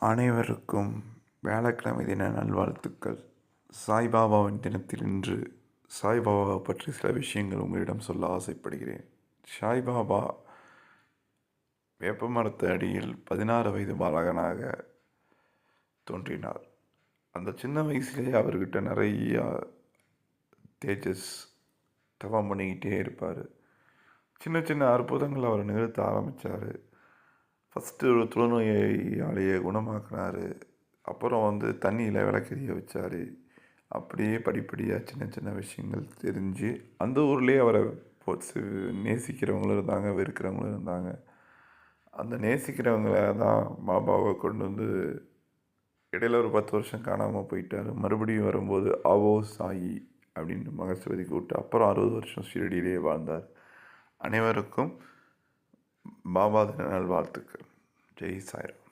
அனைவருக்கும் வியாழக்கிழமை தின நல்வாழ்த்துக்கள். சாய்பாபாவின் தினத்தில் இன்று சாய்பாபா பற்றி சில விஷயங்கள் உங்களிடம் சொல்ல ஆசைப்படுகிறேன். சாய்பாபா வேப்ப மரத்து அடியில் 16 வயது பாலகனாக தோன்றினார். அந்த சின்ன வயசுலேயே அவர்கிட்ட நிறையா தேஜஸ் தவம் பண்ணிக்கிட்டே இருப்பார். சின்ன சின்ன அற்புதங்கள் அவர் நிகழ்த்த ஆரம்பித்தார். ஃபஸ்ட்டு ஒரு தொழுநோயாளியை குணமாக்குனார். அப்புறம் தண்ணியில் விளக்கெரிய வச்சார். அப்படியே படிப்படியாக சின்ன சின்ன விஷயங்கள் தெரிஞ்சு அந்த ஊர்லேயே அவரை நேசிக்கிறவங்களும் இருந்தாங்க, வெறுக்கிறவங்களும் இருந்தாங்க. அந்த நேசிக்கிறவங்கள தான் பாபாவை கொண்டு இடையில ஒரு 10 வருஷம் காணாமல் போயிட்டார். மறுபடியும் வரும்போது ஆவோ சாயி அப்படின்னு மகசபதி கூப்பிட்டு அப்புறம் 60 வருஷம் ஷிரடியிலேயே வாழ்ந்தார். அனைவருக்கும் பாபா தின நல்வாழ்த்துக்கள். ஜெய் சாய்ராம்.